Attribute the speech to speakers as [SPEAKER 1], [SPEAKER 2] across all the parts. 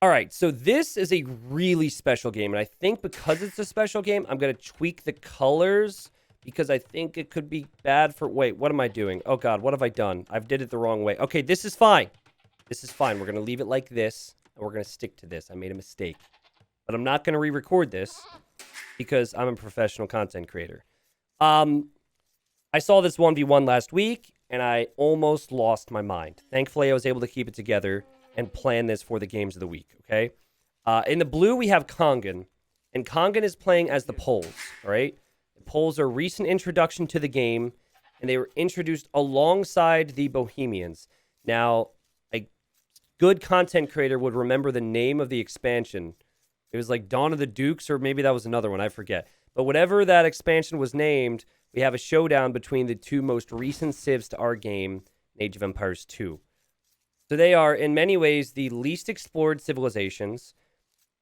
[SPEAKER 1] All right, so this is a really special game, and I think because it's a special game, I'm going to tweak the colors because I think it could be bad for... Wait, what am I doing? Oh, God, what have I done? I've did it the wrong way. Okay, this is fine. This is fine. We're going to leave it like this, and we're going to stick to this. I made a mistake. But I'm not going to re-record this because I'm a professional content creator. I saw this 1v1 last week, and I almost lost my mind. Thankfully, I was able to keep it together and plan this for the games of the week, okay? In the blue, we have Kongan, and Kongan is playing as the Poles, all right? The Poles are a recent introduction to the game, and they were introduced alongside the Bohemians. Now, a good content creator would remember the name of the expansion. It was like Dawn of the Dukes, or maybe that was another one, I forget. But whatever that expansion was named, we have a showdown between the two most recent civs to our game, Age of Empires 2. So they are, in many ways, the least explored civilizations.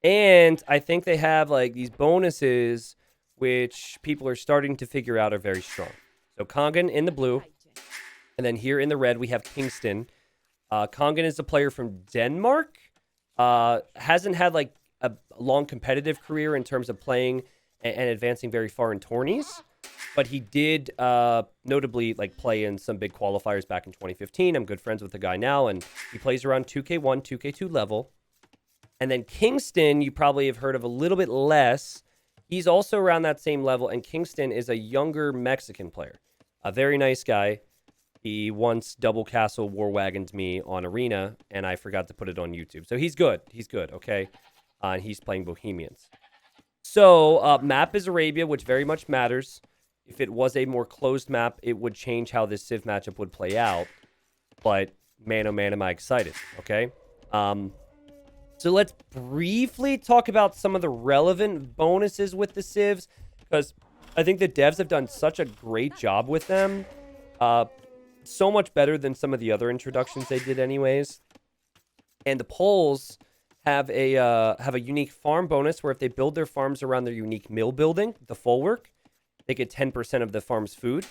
[SPEAKER 1] And I think they have, like, these bonuses which people are starting to figure out are very strong. So Kongan in the blue. And then here in the red, we have Kingston. Kongan is a player from Denmark. Hasn't had, like, a long competitive career in terms of playing and advancing very far in tourneys. But he did notably play in some big qualifiers back in 2015. I'm good friends with the guy now, and he plays around 2K1, 2K2 level. And then Kingston, you probably have heard of a little bit less. He's also around that same level, and Kingston is a younger Mexican player. A very nice guy. He once double castle war wagoned me on Arena, and I forgot to put it on YouTube. So he's good. He's good, okay? And he's playing Bohemians. So map is Arabia, which very much matters. If it was a more closed map, it would change how this Civ matchup would play out. But man, oh man, am I excited, okay? So let's briefly talk about some of the relevant bonuses with the Civs, because I think the devs have done such a great job with them. So much better than some of the other introductions they did anyways. And the Poles have a unique farm bonus where if they build their farms around their unique mill building, the folwark, they get 10% of the farm's food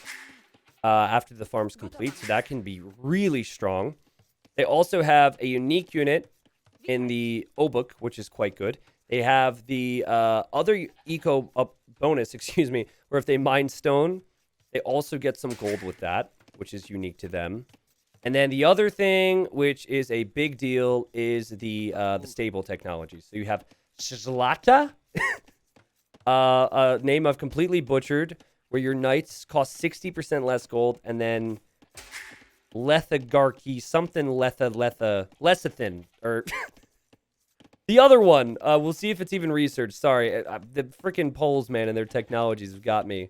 [SPEAKER 1] after the farm's complete. So that can be really strong. They also have a unique unit in the Obuk, which is quite good. They have the other eco bonus, where if they mine stone, they also get some gold with that, which is unique to them. And then the other thing, which is a big deal, is the stable technology. So you have Zlata, a name I've completely butchered, where your knights cost 60% less gold, and then Lethagarchy, something Lecithin, or the other one. We'll see if it's even researched. Sorry, the freaking Poles, man, and their technologies have got me.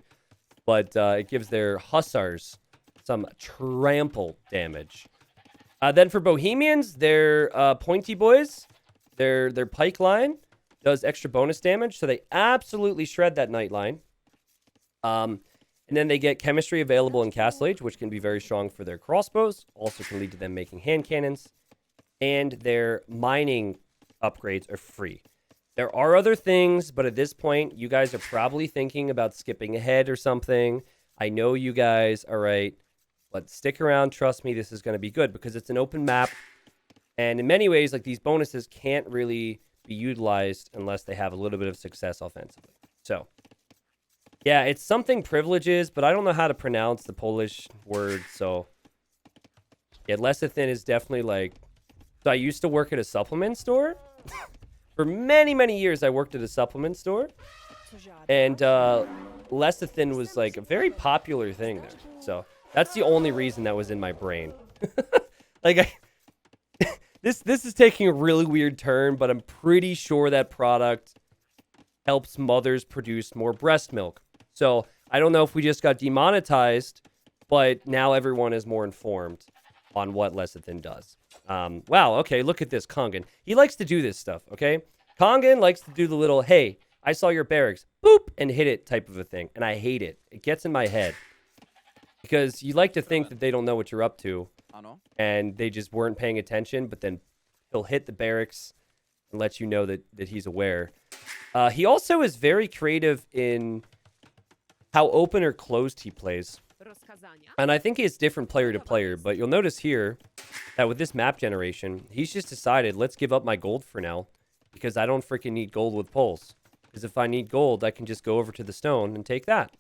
[SPEAKER 1] But it gives their hussars some trample damage. Then for Bohemians, their pointy boys, their pike line does extra bonus damage, so they absolutely shred that knight line. And then they get chemistry available in Castle Age, which can be very strong for their crossbows. Also can lead to them making hand cannons. And their mining upgrades are free. There are other things, but at this point, you guys are probably thinking about skipping ahead or something. I know you guys, all right, but stick around. Trust me, this is going to be good because it's an open map. And in many ways, these bonuses can't really be utilized unless they have a little bit of success offensively. So, yeah, it's something privileges, but I don't know how to pronounce the Polish word. So, yeah, lecithin is definitely so I used to work at a supplement store. For many, many years, I worked at a supplement store. And lecithin was a very popular thing there. So that's the only reason that was in my brain. This is taking a really weird turn, but I'm pretty sure that product helps mothers produce more breast milk. So I don't know if we just got demonetized, but now everyone is more informed on what lecithin does. Wow, okay, look at this, Kongan. He likes to do this stuff, okay? Kongan likes to do the little, hey, I saw your barracks, boop, and hit it type of a thing. And I hate it. It gets in my head. Because you like to think that they don't know what you're up to. And they just weren't paying attention, but then he'll hit the barracks and let you know that he's aware. He also is very creative in how open or closed he plays. And I think it's different player to player, but you'll notice here that with this map generation, he's just decided, let's give up my gold for now because I don't freaking need gold with poles. Because if I need gold, I can just go over to the stone and take that.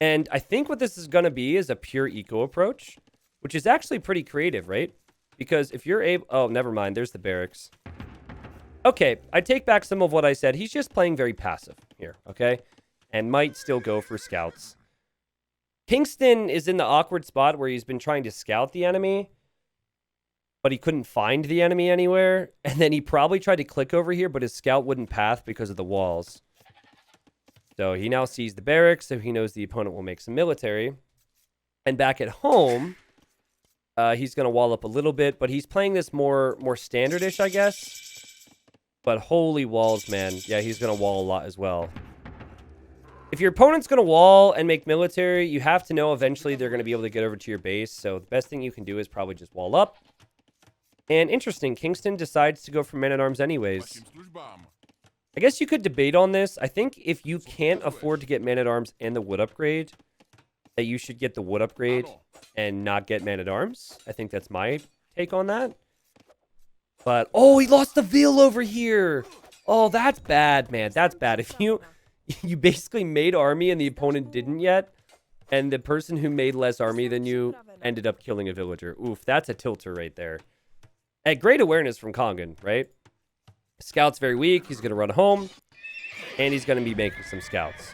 [SPEAKER 1] And I think what this is going to be is a pure eco approach, which is actually pretty creative, right? Because if you're able... Oh, never mind. There's the barracks. Okay, I take back some of what I said. He's just playing very passive here, okay? And might still go for scouts. Kingston is in the awkward spot where he's been trying to scout the enemy, but he couldn't find the enemy anywhere. And then he probably tried to click over here, but his scout wouldn't path because of the walls. So he now sees the barracks, so he knows the opponent will make some military. And back at home, he's going to wall up a little bit, but he's playing this more standardish, I guess. But holy walls, man. Yeah, he's going to wall a lot as well. If your opponent's going to wall and make military, you have to know eventually they're going to be able to get over to your base. So the best thing you can do is probably just wall up. And interesting, Kingston decides to go for men-at-arms anyways. I guess you could debate on this. I think if you can't afford to get men-at-arms and the wood upgrade, that you should get the wood upgrade and not get men-at-arms. I think that's my take on that. But, oh, he lost the veil over here. Oh, that's bad, man. That's bad. If you basically made army and the opponent didn't yet, and the person who made less army than you ended up killing a villager. Oof, that's a tilter right there. At great awareness from Kongan, right? Scout's very weak. He's going to run home, and he's going to be making some scouts.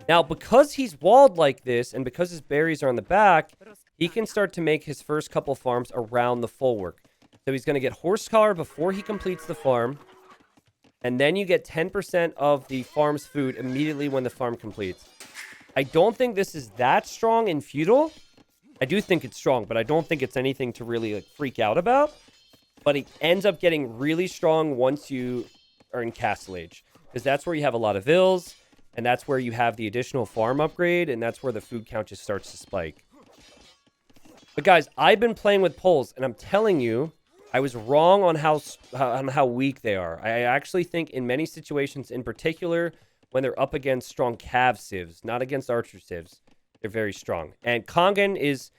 [SPEAKER 1] Now, because he's walled like this, and because his berries are on the back, he can start to make his first couple farms around the full work. So he's going to get horse collar before he completes the farm. And then you get 10% of the farm's food immediately when the farm completes. I don't think this is that strong in Feudal. I do think it's strong, but I don't think it's anything to really freak out about. But it ends up getting really strong once you are in Castle Age. Because that's where you have a lot of vills. And that's where you have the additional farm upgrade. And that's where the food count just starts to spike. But guys, I've been playing with poles. And I'm telling you, I was wrong on how weak they are. I actually think in many situations, in particular, when they're up against strong cav civs, not against archer civs, they're very strong. And Kongan is...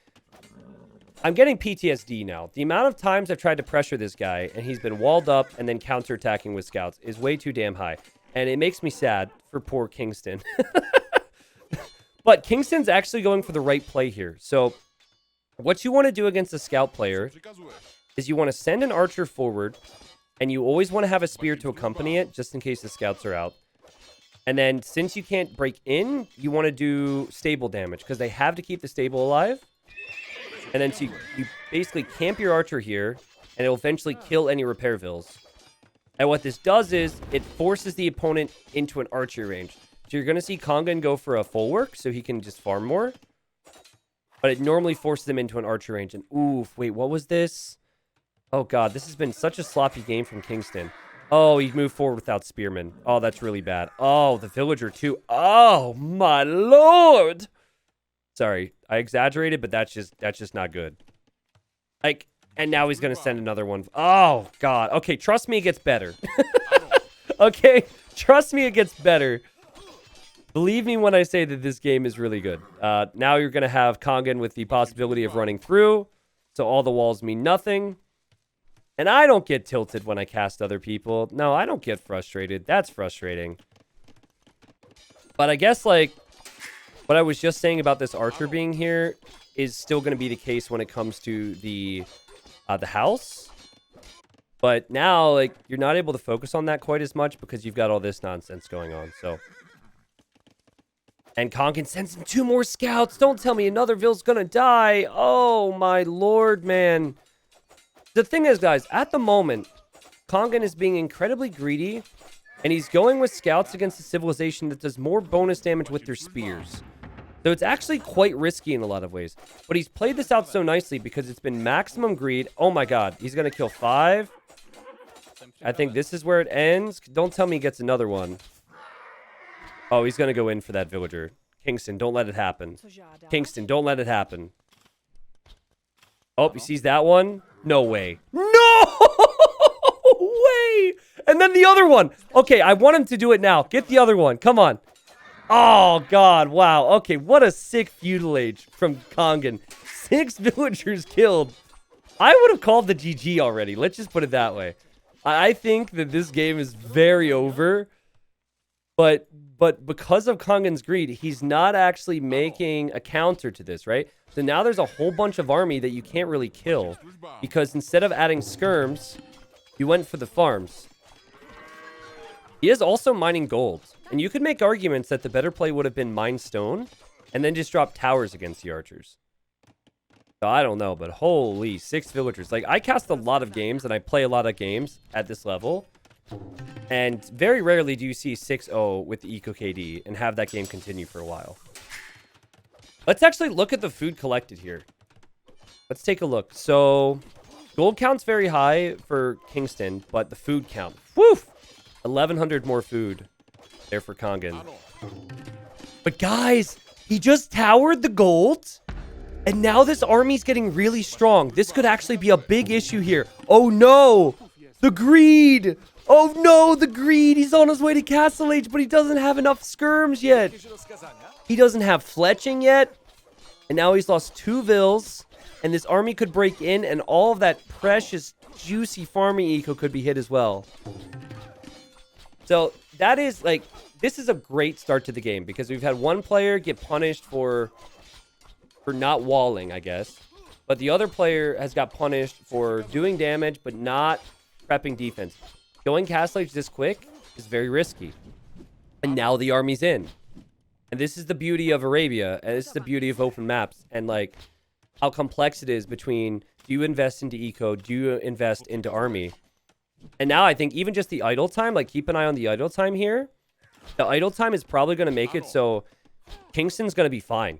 [SPEAKER 1] I'm getting PTSD now. The amount of times I've tried to pressure this guy, and he's been walled up and then counterattacking with scouts, is way too damn high. And it makes me sad for poor Kingston. But Kingston's actually going for the right play here. So what you want to do against a scout player is you want to send an archer forward, and you always want to have a spear to accompany it, just in case the scouts are out. And then, since you can't break in, you want to do stable damage, because they have to keep the stable alive. And then, so you basically camp your archer here, and it'll eventually kill any repair vills. And what this does is, it forces the opponent into an archery range. So you're going to see Kongan go for a full work, so he can just farm more. But it normally forces them into an archery range. And, oof, wait, what was this? Oh, God, this has been such a sloppy game from Kingston. Oh, he moved forward without spearmen. Oh, that's really bad. Oh, the villager, too. Oh, my lord! Sorry, I exaggerated, but that's just not good. Like, and now he's going to send another one. Oh, God. Okay, trust me, it gets better. Okay, trust me, it gets better. Believe me when I say that this game is really good. Now you're going to have Kongan with the possibility of running through, so all the walls mean nothing. And I don't get tilted when I cast other people. No, I don't get frustrated. That's frustrating. But I guess, like, what I was just saying about this archer being here is still going to be the case when it comes to the house. But now, like, you're not able to focus on that quite as much because you've got all this nonsense going on, so... And Kongan sends in 2 more scouts. Don't tell me another Vill's gonna die. Oh, my lord, man. The thing is, guys, at the moment, Kongan is being incredibly greedy, and he's going with scouts against a civilization that does more bonus damage with their spears. So it's actually quite risky in a lot of ways. But he's played this out so nicely because it's been maximum greed. Oh my god, he's going to kill 5. I think this is where it ends. Don't tell me he gets another one. Oh, he's going to go in for that villager. Kingston, don't let it happen. Kingston, don't let it happen. Oh, he sees that one? No way. No way! And then the other one. Okay, I want him to do it now. Get the other one. Come on. Oh, God. Wow. Okay, what a sick feudal age from Kongan. 6 villagers killed. I would have called the GG already. Let's just put it that way. I think that this game is very over. But because of Kongan's greed, he's not actually making a counter to this, right? So now there's a whole bunch of army that you can't really kill. Because instead of adding skirms, you went for the farms. He is also mining gold. And you could make arguments that the better play would have been mine stone and then just drop towers against the archers. So I don't know, but holy, 6 villagers. Like, I cast a lot of games and I play a lot of games at this level. And very rarely do you see 6-0 with the Eco KD and have that game continue for a while. Let's actually look at the food collected here. Let's take a look. So, gold count's very high for Kingston, but the food count, woof! 1,100 more food there for Kongan. But guys, he just towered the gold, and now this army's getting really strong. This could actually be a big issue here. Oh no! The greed! Oh no, the greed! He's on his way to Castle Age, but he doesn't have enough skirms yet. He doesn't have fletching yet. And now he's lost 2 vills. And this army could break in, and all of that precious, juicy farming eco could be hit as well. So that is like, this is a great start to the game because we've had one player get punished for not walling, I guess. But the other player has got punished for doing damage, but not prepping defense. Going Castle Age this quick is very risky. And now the army's in. And this is the beauty of Arabia. And this is the beauty of open maps. And like how complex it is between, do you invest into eco? Do you invest into army? And now I think even just the idle time, like keep an eye on the idle time here. The idle time is probably going to make it so Kingston's going to be fine.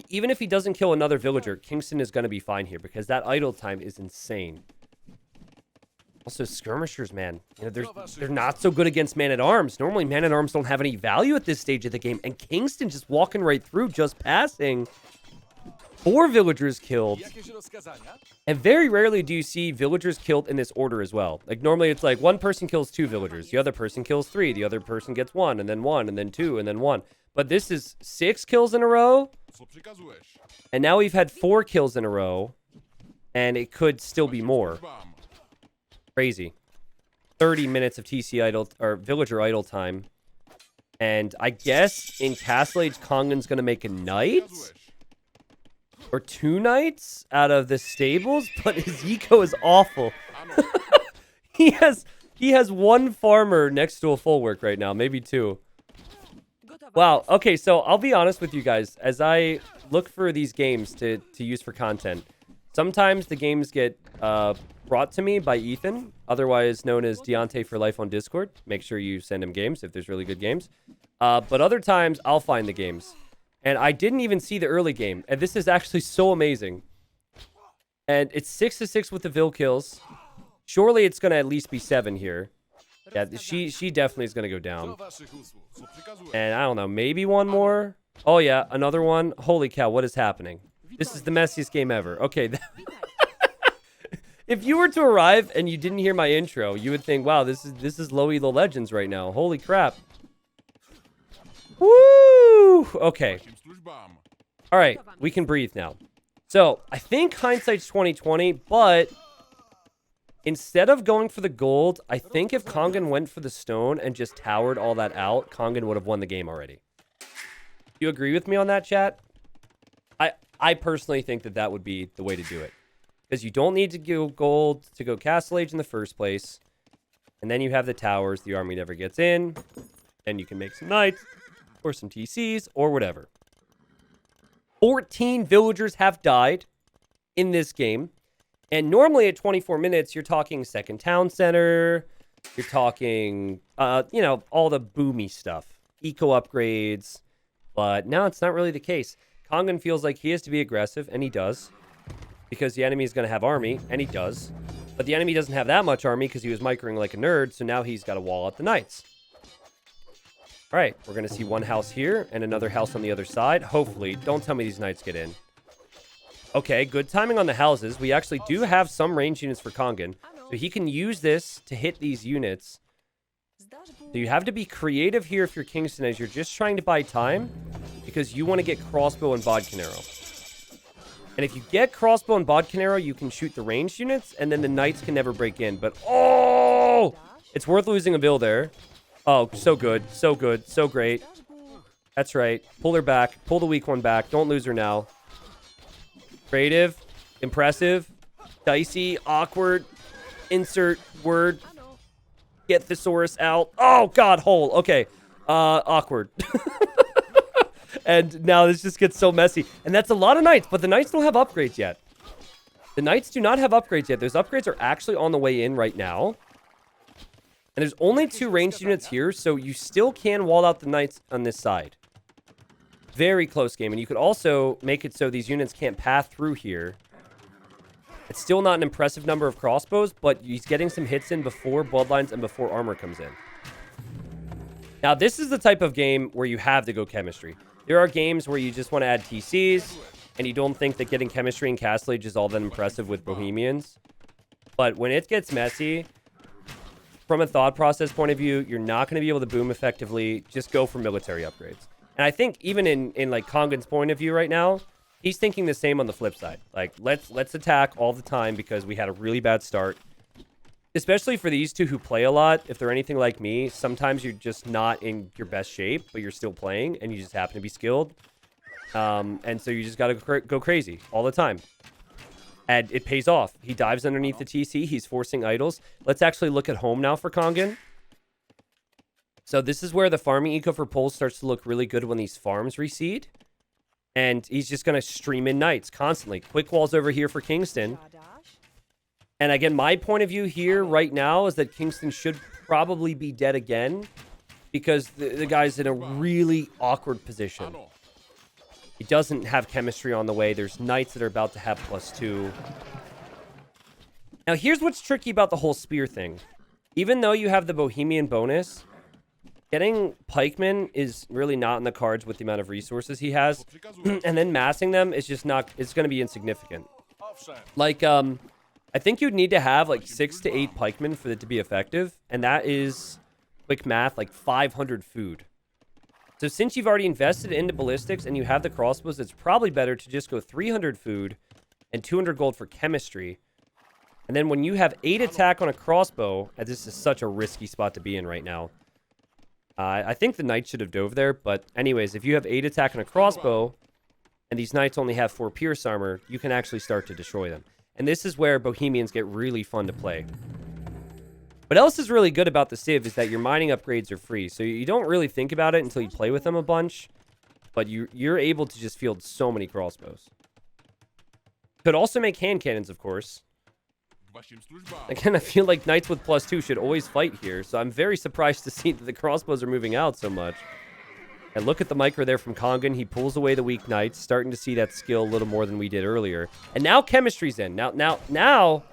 [SPEAKER 1] Even if he doesn't kill another villager, Kingston is going to be fine here because that idle time is insane. Also, skirmishers, man, you know, they're not so good against man-at-arms. Normally, man-at-arms don't have any value at this stage of the game. And Kingston just walking right through, just passing. 4 villagers killed. And very rarely do you see villagers killed in this order as well. Like, normally it's like one person kills 2 villagers. The other person kills 3. The other person gets 1, and then 1, and then 2, and then 1. But this is 6 kills in a row. And now we've had 4 kills in a row. And it could still be more. Crazy. 30 minutes of TC idle, or villager idle time. And I guess in Castle Age, Kongan's going to make a knight? Or 2 knights out of the stables? But his eco is awful. He has 1 farmer next to a full work right now. Maybe 2. Wow. Okay, so I'll be honest with you guys. As I look for these games to use for content, sometimes the games get brought to me by Ethan, otherwise known as Deontay for Life on Discord. Make sure you send him games if there's really good games. But other times, I'll find the games. And I didn't even see the early game. And this is actually so amazing. And it's 6-6 with the Vill kills. Surely it's going to at least be 7 here. Yeah, she definitely is going to go down. And I don't know, maybe 1 more? Oh yeah, another one. Holy cow, what is happening? This is the messiest game ever. Okay. If you were to arrive and you didn't hear my intro, you would think, wow, this is Low Elo Legends right now. Holy crap. Woo! Okay. All right, we can breathe now. So, I think hindsight's 20/20, but instead of going for the gold, I think if Kongan went for the stone and just towered all that out, Kongan would have won the game already. You agree with me on that, chat? I personally think that would be the way to do it. Because you don't need to go gold to go Castle Age in the first place. And then you have the towers, the army never gets in. Then you can make some knights, or some TCs, or whatever. 14 villagers have died in this game. And normally at 24 minutes, you're talking second town center. You're talking, you know, all the boomy stuff. Eco upgrades. But no, it's not really the case. Kongan feels like he has to be aggressive, and he does. Because the enemy is going to have army, and he does. But the enemy doesn't have that much army because he was microing like a nerd, so now he's got to wall out the knights. All right, we're going to see 1 house here and another house on the other side. Hopefully, don't tell me these knights get in. Okay, good timing on the houses. We actually do have some range units for Kongan, so he can use this to hit these units. So you have to be creative here if you're Kingston, as you're just trying to buy time because you want to get crossbow and bodcanero. And if you get crossbow and bodcanero, you can shoot the ranged units, and then the knights can never break in. But, oh! It's worth losing a bill there. Oh, so good. So good. So great. That's right. Pull her back. Pull the weak one back. Don't lose her now. Creative. Impressive. Dicey. Awkward. Insert word. Get thesaurus out. Oh, God. Hole. Okay. Awkward. And now this just gets so messy. And that's a lot of knights, but the knights don't have upgrades yet. The knights do not have upgrades yet. Those upgrades are actually on the way in right now. And there's only 2 ranged units here, so you still can wall out the knights on this side. Very close game. And you could also make it so these units can't path through here. It's still not an impressive number of crossbows, but he's getting some hits in before bloodlines and before armor comes in. Now, this is the type of game where you have to go chemistry. There are games where you just want to add TCs, and you don't think that getting chemistry and Castle Age is all that impressive with Bohemians. But when it gets messy, from a thought process point of view, you're not going to be able to boom effectively. Just go for military upgrades. And I think even in like Kongan's point of view right now, he's thinking the same on the flip side. Like, let's attack all the time because we had a really bad start. Especially for these two who play a lot, if they're anything like me, sometimes you're just not in your best shape, but you're still playing, and you just happen to be skilled. And so you just got to go crazy all the time. And it pays off. He dives underneath the TC. He's forcing idols. Let's actually look at home now for Kongan. So this is where the farming eco for poles starts to look really good when these farms reseed. And he's just going to stream in knights constantly. Quick walls over here for Kingston. And again, my point of view here right now is that Kingston should probably be dead again because the guy's in a really awkward position. He doesn't have chemistry on the way. There's knights that are about to have +2. Now, here's what's tricky about the whole spear thing. Even though you have the Bohemian bonus, getting pikemen is really not in the cards with the amount of resources he has. And then massing them is just not... It's going to be insignificant. Like, I think you'd need to have like 6 to 8 pikemen for it to be effective. And that is, quick math, like 500 food. So since you've already invested into ballistics and you have the crossbows, it's probably better to just go 300 food and 200 gold for chemistry. And then when you have 8 attack on a crossbow, and this is such a risky spot to be in right now. I think the knights should have dove there. But anyways, if you have 8 attack on a crossbow and these knights only have 4 pierce armor, you can actually start to destroy them. And this is where Bohemians get really fun to play. What else is really good about the Civ is that your mining upgrades are free. So you don't really think about it until you play with them a bunch. But you're able to just field so many crossbows. Could also make hand cannons, of course. Again, I feel like knights with +2 should always fight here. So I'm very surprised to see that the crossbows are moving out so much. And look at the micro there from Kongan. He pulls away the weak knights, starting to see that skill a little more than we did earlier. And now chemistry's in. Now,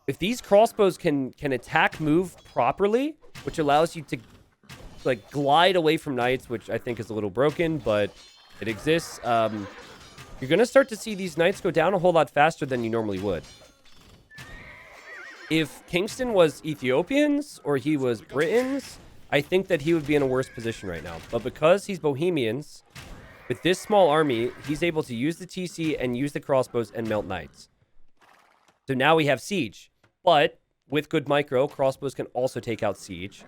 [SPEAKER 1] if these crossbows can attack move properly, which allows you to like glide away from knights, which I think is a little broken, but it exists. You're going to start to see these knights go down a whole lot faster than you normally would. If Kingston was Ethiopians or he was Britons, I think that he would be in a worse position right now. But because he's Bohemians, with this small army, he's able to use the TC and use the crossbows and melt knights. So now we have siege. But with good micro, crossbows can also take out siege.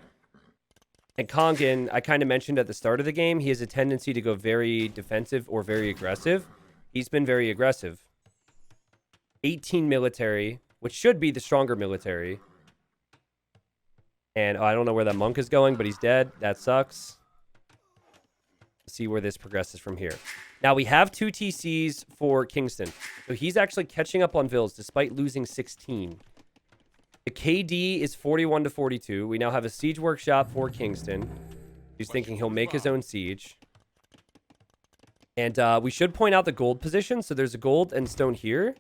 [SPEAKER 1] And Kongan, I kind of mentioned at the start of the game, he has a tendency to go very defensive or very aggressive. He's been very aggressive. 18 military, which should be the stronger military. And I don't know where that monk is going, but he's dead. That sucks. Let's see where this progresses from here. Now, we have 2 TCs for Kingston. So he's actually catching up on Vills despite losing 16. The KD is 41 to 42. We now have a siege workshop for Kingston. He's thinking he'll make his own siege. And we should point out the gold position. So there's a gold and stone here.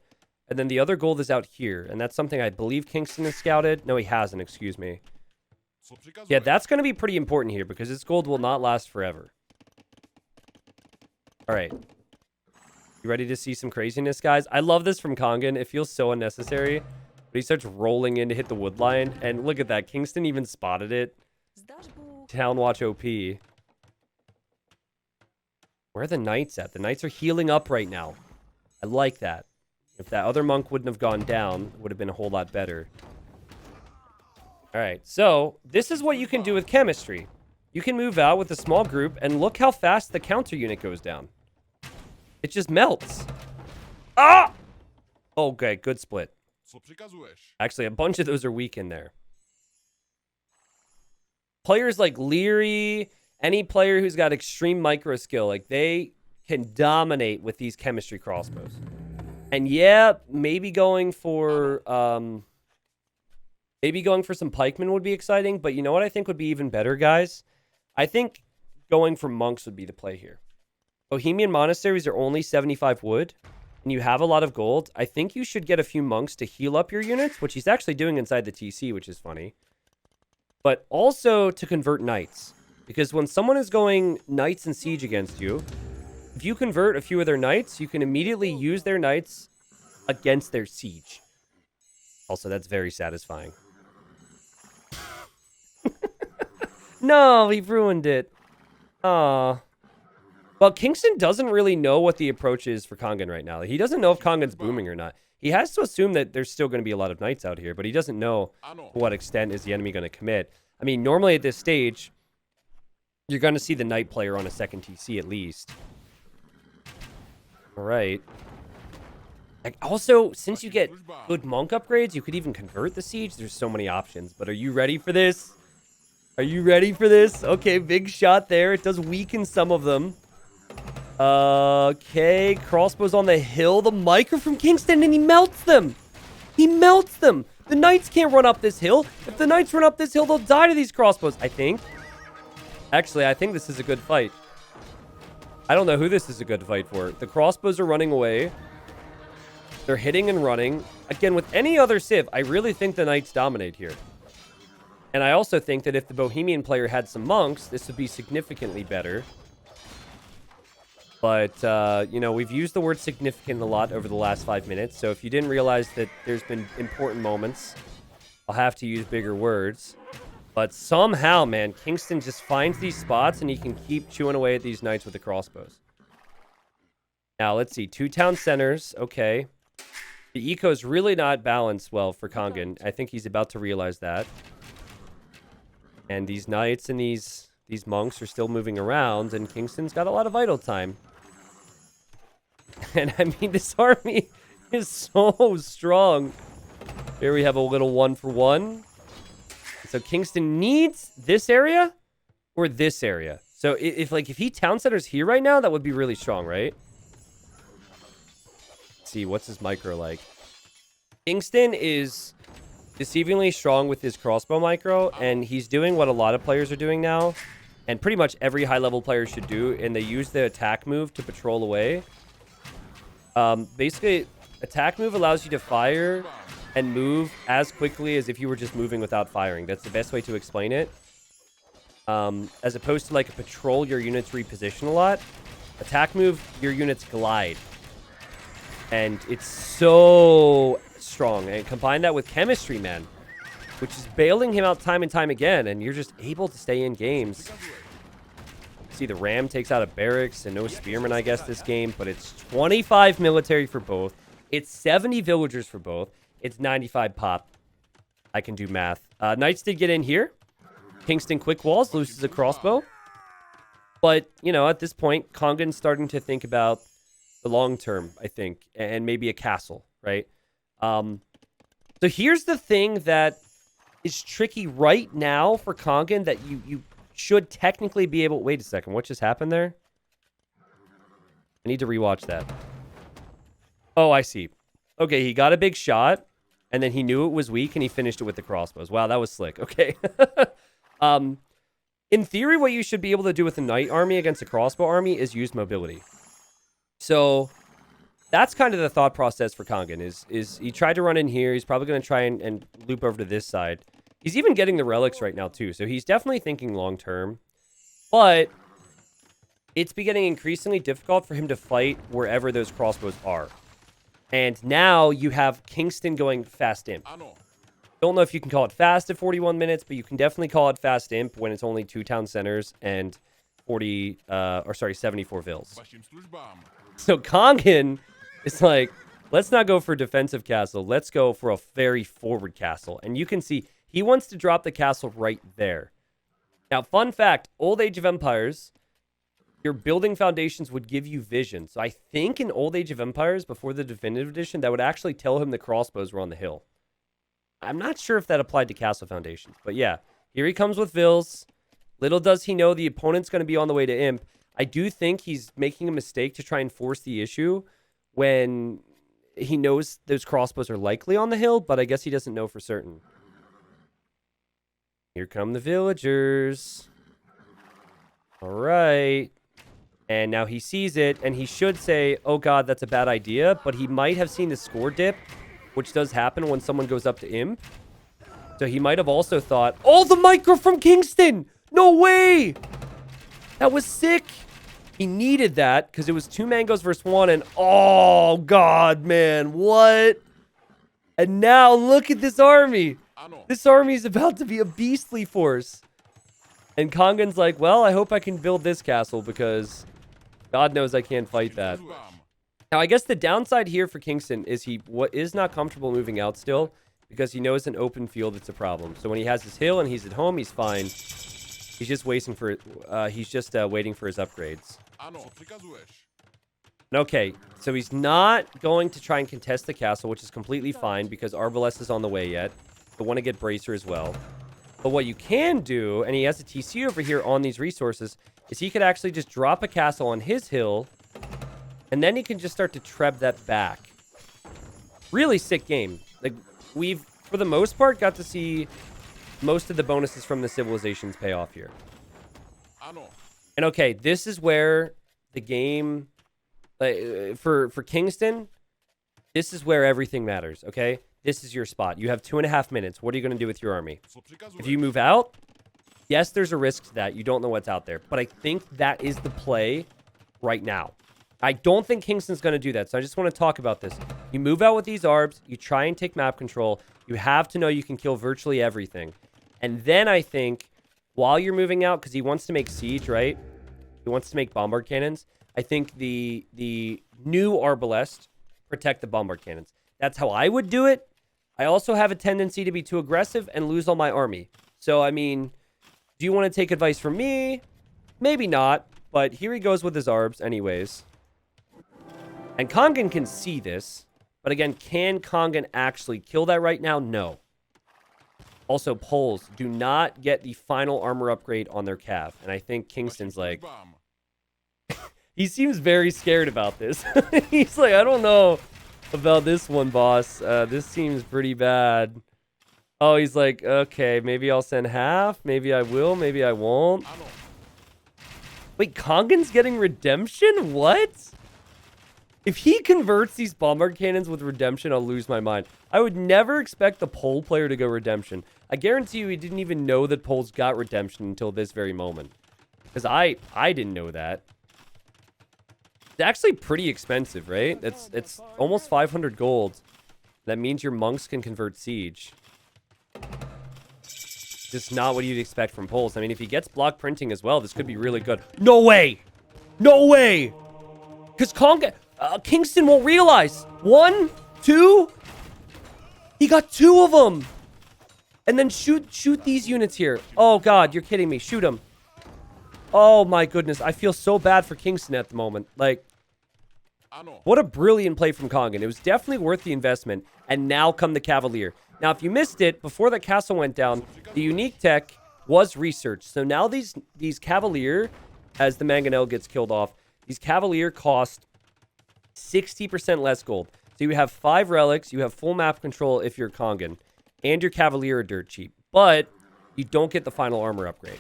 [SPEAKER 1] And then the other gold is out here. And that's something I believe Kingston has scouted. No, he hasn't. Excuse me. Yeah, that's going to be pretty important here because this gold will not last forever. All right. You ready to see some craziness, guys? I love this from Kongan. It feels so unnecessary. But he starts rolling in to hit the wood line. And look at that. Kingston even spotted it. Town watch OP. Where are the knights at? The knights are healing up right now. I like that. If that other monk wouldn't have gone down, it would have been a whole lot better. All right, so this is what you can do with chemistry. You can move out with a small group, and look how fast the counter unit goes down. It just melts. Ah! Okay, good split. Actually, a bunch of those are weak in there. Players like Leary, any player who's got extreme micro skill, like they can dominate with these chemistry crossbows. And yeah, maybe going for some pikemen would be exciting, but you know what I think would be even better, guys? I think going for monks would be the play here. Bohemian monasteries are only 75 wood, and you have a lot of gold. I think you should get a few monks to heal up your units, which he's actually doing inside the TC, which is funny. But also to convert knights. Because when someone is going knights and siege against you, if you convert a few of their knights, you can immediately use their knights against their siege. Also, that's very satisfying. No, he ruined it. Aw. Well, Kingston doesn't really know what the approach is for Kongan right now. He doesn't know if Kongan's booming or not. He has to assume that there's still going to be a lot of knights out here, but he doesn't know to what extent is the enemy going to commit. I mean, normally at this stage, you're going to see the knight player on a second TC at least. All right. Also, since you get good monk upgrades, you could even convert the siege. There's so many options, but are you ready for this? Are you ready for this? Okay, big shot there. It does weaken some of them. Okay, crossbows on the hill. The micro from Kingston, and he melts them. He melts them. The knights can't run up this hill. If the knights run up this hill, they'll die to these crossbows, I think. Actually, I think this is a good fight. I don't know who this is a good fight for. The crossbows are running away. They're hitting and running. Again, with any other civ, I really think the knights dominate here. And I also think that if the Bohemian player had some monks, this would be significantly better. But, you know, we've used the word significant a lot over the last 5 minutes. So if you didn't realize that there's been important moments, I'll have to use bigger words. But somehow, man, Kingston just finds these spots and he can keep chewing away at these knights with the crossbows. Now, let's see. 2 town centers. Okay. The eco is really not balanced well for Kongan. I think he's about to realize that. And these knights and these monks are still moving around, and Kingston's got a lot of idle time. And I mean, this army is so strong. Here we have a little 1-for-1. So Kingston needs this area or this area. So if he town centers here right now, that would be really strong, right? Let's see, what's his micro like? Kingston is deceivingly strong with his crossbow micro, and he's doing what a lot of players are doing now, and pretty much every high-level player should do, and they use the attack move to patrol away. Basically, attack move allows you to fire and move as quickly as if you were just moving without firing. That's the best way to explain it. As opposed to like a patrol, your units reposition a lot. Attack move, your units glide. And it's so strong. And combine that with chemistry, man, which is bailing him out time and time again, and you're just able to stay in games. See, the Ram takes out a barracks and no spearmen, I guess, this game, but it's 25 military for both. It's 70 villagers for both. It's 95 pop. I can do math. Knights did get in here. Kingston quick walls, loses a crossbow. But, you know, at this point, Kongan's starting to think about the long term, I think, and maybe a castle, right? So here's the thing that is tricky right now for Kongan that you should technically be able... Wait a second, what just happened there? I need to rewatch that. Oh, I see. Okay, he got a big shot, and then he knew it was weak, and he finished it with the crossbows. Wow, that was slick. Okay. In theory, what you should be able to do with a knight army against a crossbow army is use mobility. So that's kind of the thought process for Kongan, is he tried to run in here. He's probably going to try and loop over to this side. He's even getting the relics right now, too. So he's definitely thinking long-term. But it's getting increasingly difficult for him to fight wherever those crossbows are. And now you have Kingston going fast imp. Don't know if you can call it fast at 41 minutes, but you can definitely call it fast imp when it's only 2 town centers and 74 vills. So Kongan is like, let's not go for defensive castle. Let's go for a very forward castle. And you can see he wants to drop the castle right there. Now, fun fact, Old Age of Empires, your building foundations would give you vision. So I think in Old Age of Empires, before the definitive edition, that would actually tell him the crossbows were on the hill. I'm not sure if that applied to castle foundations. But yeah, here he comes with vills. Little does he know the opponent's going to be on the way to imp. I do think he's making a mistake to try and force the issue when he knows those crossbows are likely on the hill, but I guess he doesn't know for certain. Here come the villagers. All right. And now he sees it, and he should say, oh god, that's a bad idea, but he might have seen the score dip, which does happen when someone goes up to imp. So he might have also thought, oh, the micro from Kingston! No way! That was sick! He needed that, because it was 2 mangoes versus 1, and oh god, man, what? And now look at this army! This army is about to be a beastly force. And Kongan's like, well, I hope I can build this castle because God knows I can't fight that. Now, I guess the downside here for Kingston is he is not comfortable moving out still because he knows an open field it's a problem. So when he has his hill and he's at home, he's fine. He's just waiting for waiting for his upgrades. Okay, so he's not going to try and contest the castle, which is completely fine because Arbalest is on the way yet. I want to get Bracer as well. But what you can do, and he has a TC over here on these resources, is he could actually just drop a castle on his hill, and then he can just start to treb that back. Really sick game. Like, we've, for the most part, got to see most of the bonuses from the civilizations pay off here. And okay, this is where the game, for Kingston, this is where everything matters, okay? This is your spot. You have 2.5 minutes. What are you going to do with your army? If you move out, yes, there's a risk to that. You don't know what's out there. But I think that is the play right now. I don't think Kingston's going to do that. So I just want to talk about this. You move out with these arbs. You try and take map control. You have to know you can kill virtually everything. And then I think while you're moving out, because he wants to make siege, right? He wants to make bombard cannons. I think the new Arbalest protect the bombard cannons. That's how I would do it. I also have a tendency to be too aggressive and lose all my army. So, I mean, do you want to take advice from me? Maybe not, but here he goes with his arbs anyways. And Kongan can see this. But again, can Kongan actually kill that right now? No. Also, Poles do not get the final armor upgrade on their cav. And I think Kingston's like... he seems very scared about this. He's like, I don't know about this one, boss. This seems pretty bad. Oh, he's like, okay, maybe I'll send half. Maybe I will. Maybe I won't. Wait, Kongan's getting redemption? What? If he converts these bombard cannons with redemption, I'll lose my mind. I would never expect the pole player to go redemption. I guarantee you he didn't even know that poles got redemption until this very moment. Because I didn't know that. It's actually pretty expensive, right? It's almost 500 gold. That means your monks can convert siege. Just not what you'd expect from poles. I mean, if he gets block printing as well, this could be really good. No way! No way! Because Kingston won't realize. 1, 2. He got 2 of them. And then shoot these units here. Oh, God, you're kidding me. Shoot them. Oh, my goodness. I feel so bad for Kingston at the moment. Like, what a brilliant play from Kongan. It was definitely worth the investment. And now come the Cavalier. Now, if you missed it, before the castle went down, the unique tech was researched. So now these Cavalier, as the Mangonel gets killed off, these Cavalier cost 60% less gold. So you have 5 relics, you have full map control if you're Kongan, and your Cavalier are dirt cheap. But you don't get the final armor upgrade.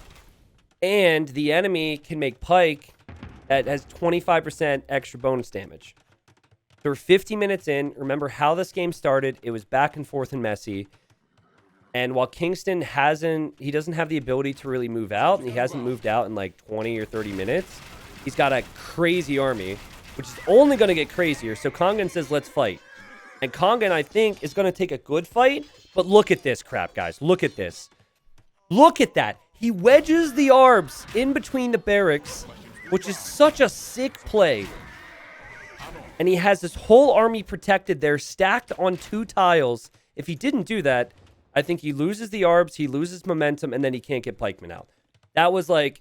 [SPEAKER 1] And the enemy can make Pike that has 25% extra bonus damage. So we're 50 minutes in. Remember how this game started. It was back and forth and messy. And while Kingston he doesn't have the ability to really move out, and he hasn't moved out in like 20 or 30 minutes, he's got a crazy army, which is only going to get crazier. So Kongan says, let's fight. And Kongan, I think, is going to take a good fight. But look at this crap, guys. Look at this. Look at that. He wedges the Arbs in between the barracks, which is such a sick play. And he has this whole army protected there, stacked on 2 tiles. If he didn't do that, I think he loses the Arbs, he loses momentum, and then he can't get pikemen out. That was like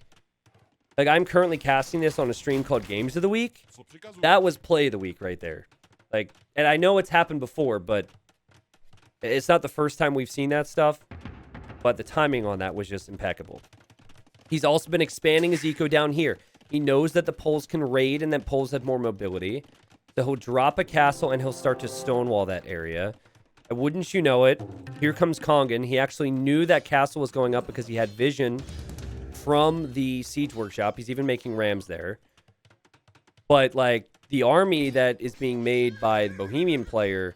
[SPEAKER 1] I'm currently casting this on a stream called Games of the Week. That was play of the week right there. Like, and I know it's happened before, but it's not the first time we've seen that stuff. But the timing on that was just impeccable. He's also been expanding his eco down here. He knows that the Poles can raid and that Poles have more mobility. So he'll drop a castle and he'll start to stonewall that area. And wouldn't you know it, here comes Kongan. He actually knew that castle was going up because he had vision from the siege workshop. He's even making rams there. But, like, the army that is being made by the Bohemian player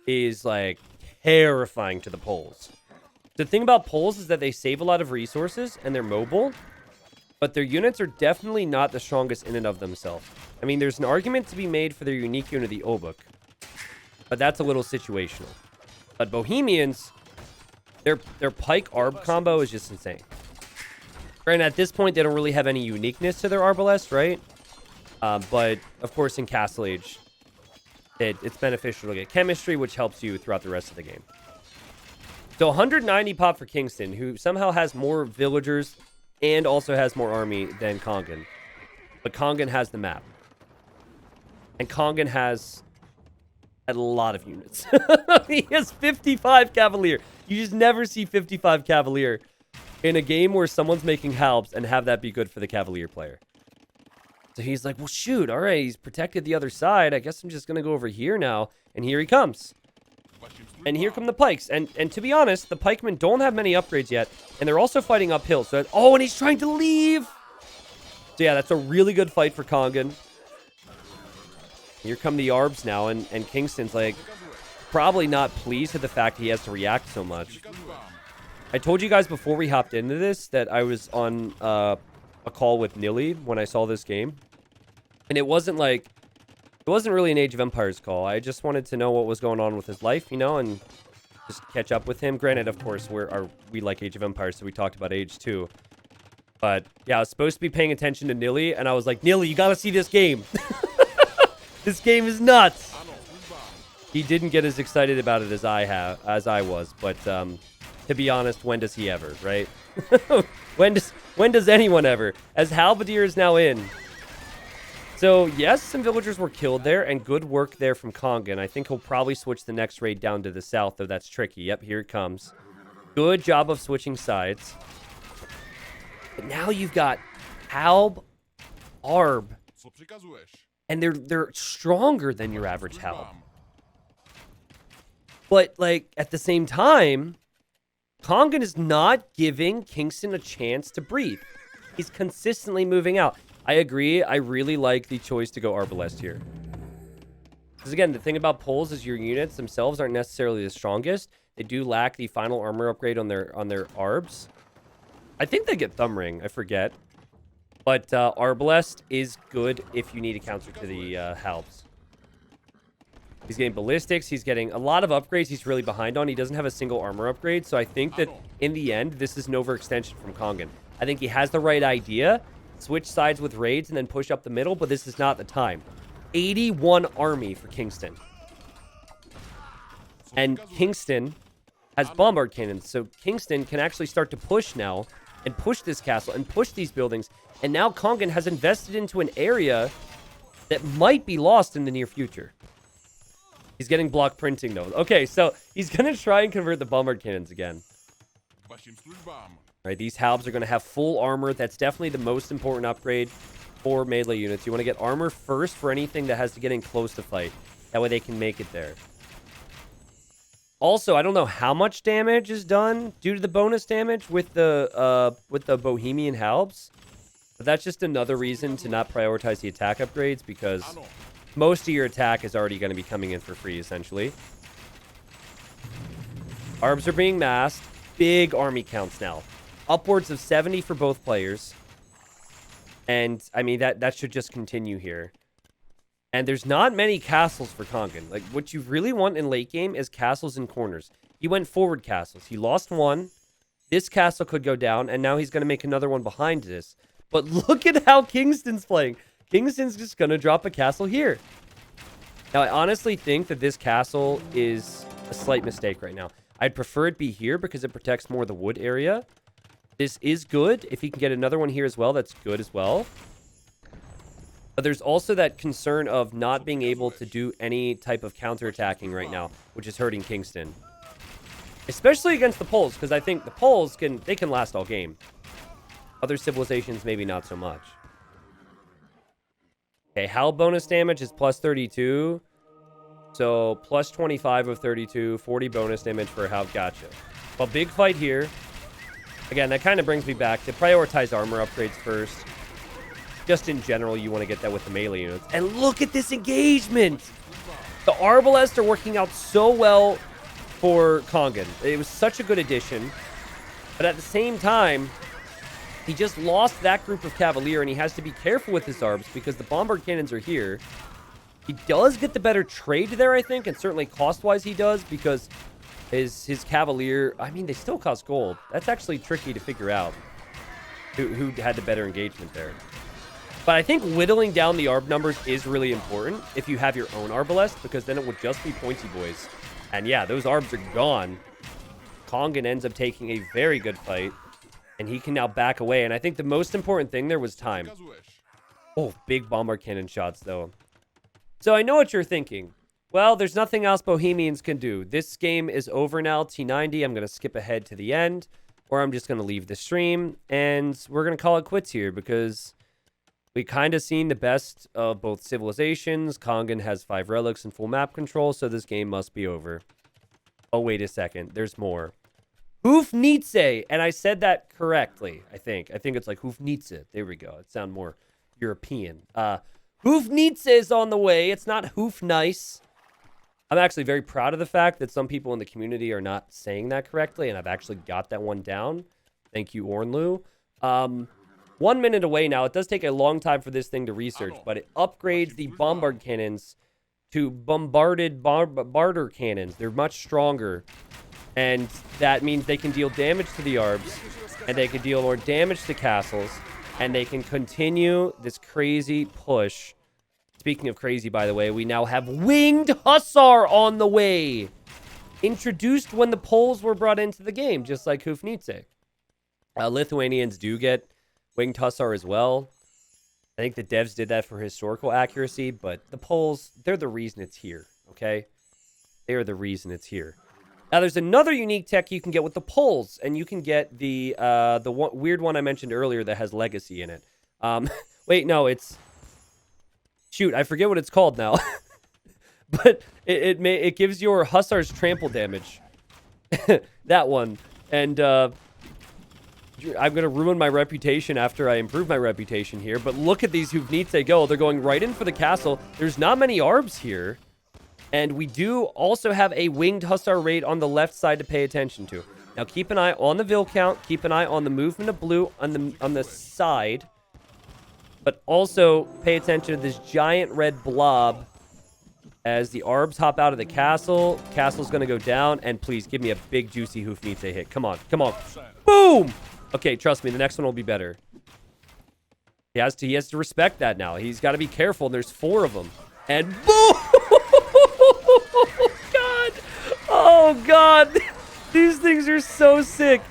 [SPEAKER 1] is, like, terrifying to the Poles. The thing about Poles is that they save a lot of resources and they're mobile, but their units are definitely not the strongest in and of themselves. I mean, there's an argument to be made for their unique unit, the Obuk, but that's a little situational. But Bohemians, their Pike Arb combo is just insane. And at this point, they don't really have any uniqueness to their Arbalest, right? But, of course, in Castle Age, it's beneficial to get chemistry, which helps you throughout the rest of the game. So 190 pop for Kingston, who somehow has more villagers and also has more army than Kongan. But Kongan has the map. And Kongan has a lot of units. He has 55 Cavalier. You just never see 55 Cavalier in a game where someone's making halbs and have that be good for the Cavalier player. So he's like, well, shoot, all right, he's protected the other side. I guess I'm just going to go over here now. And here he comes. And here come the pikes. And to be honest, the pikemen don't have many upgrades yet. And they're also fighting uphill. So, oh, and he's trying to leave. So, yeah, that's a really good fight for Kongan. Here come the Arbs now. And Kingston's, like, probably not pleased with the fact he has to react so much. I told you guys before we hopped into this that I was on a call with Nilly when I saw this game. And it wasn't like... It wasn't really an Age of Empires call. I just wanted to know what was going on with his life, you know, and just catch up with him. Granted, of course, we like Age of Empires, so we talked about Age too. But, yeah, I was supposed to be paying attention to Nilly, and I was like, Nilly, you gotta see this game. This game is nuts. He didn't get as excited about it as I was, but to be honest, when does he ever, right? When does anyone ever? As Halberdier is now in. So, yes, some villagers were killed there, and good work there from Kongan. I think he'll probably switch the next raid down to the south, though that's tricky. Yep, here it comes. Good job of switching sides. But now you've got Halb, Arb, and they're stronger than your average Halb. But, like, at the same time, Kongan is not giving Kingston a chance to breathe. He's consistently moving out. I agree. I really like the choice to go Arbalest here. Because again, the thing about Poles is your units themselves aren't necessarily the strongest. They do lack the final armor upgrade on their Arbs. I think they get Thumb Ring. I forget. But Arbalest is good if you need a counter to the Halbs. He's getting ballistics. He's getting a lot of upgrades he's really behind on. He doesn't have a single armor upgrade. So I think that in the end, this is an overextension from Kongan. I think he has the right idea. Switch sides with raids and then push up the middle, but this is not the time. 81 army for Kingston. And Kingston has bombard cannons, so Kingston can actually start to push now and push this castle and push these buildings. And now Kongan has invested into an area that might be lost in the near future. He's getting block printing, though. Okay, so he's going to try and convert the bombard cannons again. Right, these Halbs are going to have full armor. That's definitely the most important upgrade for melee units. You want to get armor first for anything that has to get in close to fight. That way they can make it there. Also, I don't know how much damage is done due to the bonus damage with the Bohemian Halbs. But that's just another reason to not prioritize the attack upgrades, because most of your attack is already going to be coming in for free, essentially. Arbs are being massed. Big army counts now. Upwards of 70 for both players. And, I mean, that should just continue here. And there's not many castles for Kongan. Like, what you really want in late game is castles in corners. He went forward castles. He lost one. This castle could go down, and now he's going to make another one behind this. But look at how Kingston's playing. Kingston's just going to drop a castle here. Now, I honestly think that this castle is a slight mistake right now. I'd prefer it be here because it protects more of the wood area. This is good. If he can get another one here as well, that's good as well. But there's also that concern of not being able to do any type of counterattacking right now, which is hurting Kingston. Especially against the Poles, because I think the Poles can last all game. Other civilizations, maybe not so much. Okay, Hal bonus damage is plus 32. So, plus 25 of 32, 40 bonus damage for Hal. Gotcha. Well, big fight here. Again, that kind of brings me back to prioritize armor upgrades first. Just in general, you want to get that with the melee units. And look at this engagement! The Arbalest are working out so well for Kongan. It was such a good addition. But at the same time, he just lost that group of Cavalier, and he has to be careful with his arbs because the Bombard Cannons are here. He does get the better trade there, I think, and certainly cost-wise he does because his Cavalier... I mean, they still cost gold. That's actually tricky to figure out who had the better engagement there. But I think whittling down the arb numbers is really important if you have your own Arbalest, because then it would just be pointy boys. And yeah, those arbs are gone. Kongan ends up taking a very good fight, and he can now back away. And I think the most important thing there was time. Oh, big Bombard Cannon shots, though. So I know what you're thinking. Well, there's nothing else Bohemians can do. This game is over now, T90. I'm going to skip ahead to the end, or I'm just going to leave the stream, and we're going to call it quits here because... we kind of seen the best of both civilizations. Kongan has 5 relics and full map control, so this game must be over. Oh, wait a second. There's more. Hufnitze, and I said that correctly, I think. I think it's like Hufnitze. There we go. It sounds more European. Hufnitze is on the way. It's not Hufnice. I'm actually very proud of the fact that some people in the community are not saying that correctly, and I've actually got that one down. Thank you, Ornlu. 1 minute away now. It does take a long time for this thing to research, but it upgrades the bombard cannons to bombarded barter cannons. They're much stronger, and that means they can deal damage to the arbs, and they can deal more damage to castles, and they can continue this crazy push. Speaking of crazy, by the way, we now have Winged Hussar on the way. Introduced when the Poles were brought into the game, just like Hufnitze. Lithuanians do get Winged Hussar as well. I think the devs did that for historical accuracy, but the Poles, they're the reason it's here, okay? They are the reason it's here. Now, there's another unique tech you can get with the Poles, and you can get the weird one I mentioned earlier that has Legacy in it. Wait, no, it's... shoot, I forget what it's called now. But it gives your Hussars trample damage. That one. And, I'm going to ruin my reputation after I improve my reputation here. But look at these Hufnitze go. They're going right in for the castle. There's not many arbs here. And we do also have a Winged Hussar raid on the left side to pay attention to. Now, keep an eye on the Vil count. Keep an eye on the movement of blue on the side. But also pay attention to this giant red blob as the arbs hop out of the castle. Castle's going to go down. And please, give me a big, juicy Hufnitze hit. Come on. Come on. Boom! Okay, trust me, the next one will be better. He has to respect that now. He's got to be careful. There's 4 of them. And boom! Oh, God! Oh, God! These things are so sick.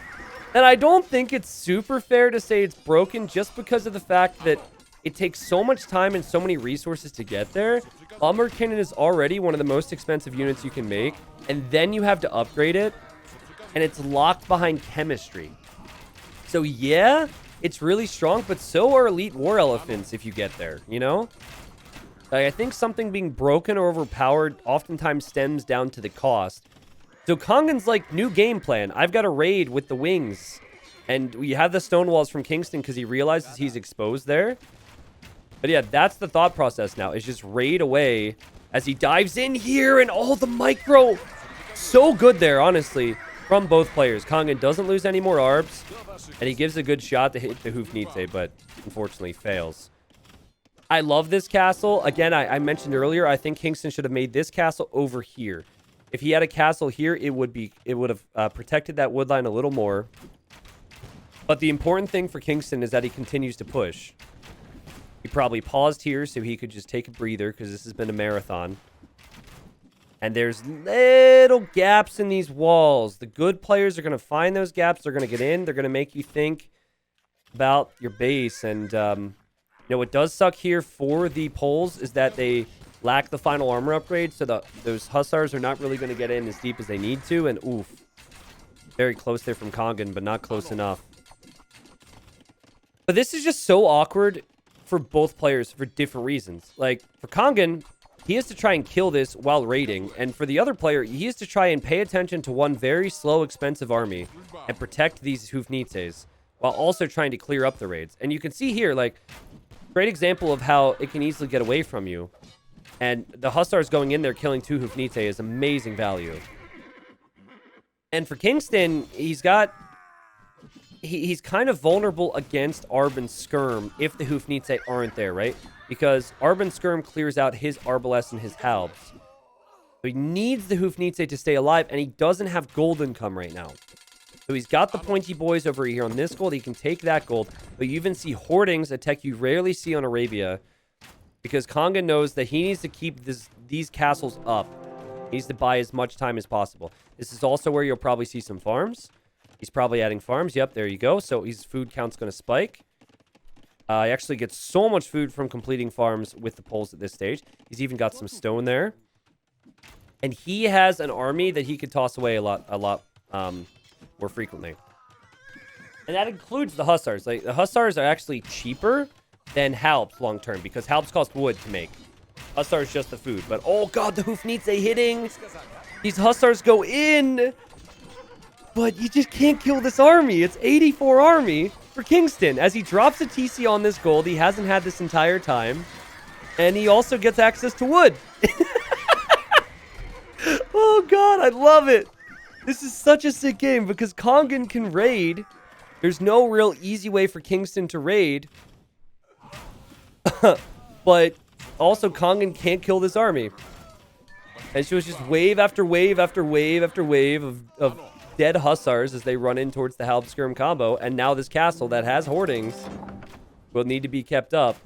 [SPEAKER 1] And I don't think it's super fair to say it's broken just because of the fact that it takes so much time and so many resources to get there. Bombard Cannon is already one of the most expensive units you can make. And then you have to upgrade it. And it's locked behind chemistry. So yeah, it's really strong, but so are elite war elephants if you get there, you know? Like, I think something being broken or overpowered oftentimes stems down to the cost. So Kongan's like, new game plan. I've got a raid with the wings. And we have the stone walls from Kingston because he realizes he's exposed there. But yeah, that's the thought process now, is just raid away as he dives in here and all the micro. So good there, honestly. From both players. Kongan doesn't lose any more arbs, and he gives a good shot to hit the Hufnitze, but unfortunately fails. I love this castle. Again, I mentioned earlier, I think Kingston should have made this castle over here. If he had a castle here, it would have protected that wood line a little more. But the important thing for Kingston is that he continues to push. He probably paused here so he could just take a breather because this has been a marathon. And there's little gaps in these walls. The good players are going to find those gaps. They're going to get in. They're going to make you think about your base. And, you know, what does suck here for the Poles is that they lack the final armor upgrade. So those Hussars are not really going to get in as deep as they need to. And, oof. Very close there from Kongan, but not close enough. But this is just so awkward for both players for different reasons. Like, for Kongan, he has to try and kill this while raiding. And for the other player, he has to try and pay attention to one very slow, expensive army and protect these Hufnitzes while also trying to clear up the raids. And you can see here, like, great example of how it can easily get away from you. And the Hussars going in there killing 2 Hufnitze is amazing value. And for Kingston, he's kind of vulnerable against Arb and Skirm if the Hufnitze aren't there, right? Because Arb and Skirm clears out his Arbalest and his Halbs. So he needs the Hufnitze to stay alive, and he doesn't have gold income right now. So he's got the pointy boys over here on this gold. He can take that gold, but you even see hoardings, a tech you rarely see on Arabia, because Kongan knows that he needs to keep these castles up. He needs to buy as much time as possible. This is also where you'll probably see some farms. He's probably adding farms. Yep, there you go. So his food count's going to spike. He actually gets so much food from completing farms with the Poles at this stage. He's even got some stone there. And he has an army that he could toss away a lot more frequently. And that includes the Hussars. Like, the Hussars are actually cheaper than Halbs long term because Halbs cost wood to make. Hussars just the food. But, oh god, the Hufnitze hitting. These Hussars go in. But you just can't kill this army. It's 84 army for Kingston. As he drops a TC on this gold, he hasn't had this entire time. And he also gets access to wood. Oh, God, I love it. This is such a sick game because Kongan can raid. There's no real easy way for Kingston to raid. But also, Kongan can't kill this army. And so it's just wave after wave after wave after wave of dead Hussars as they run in towards the Halbskirm combo. And now this castle that has hoardings will need to be kept up.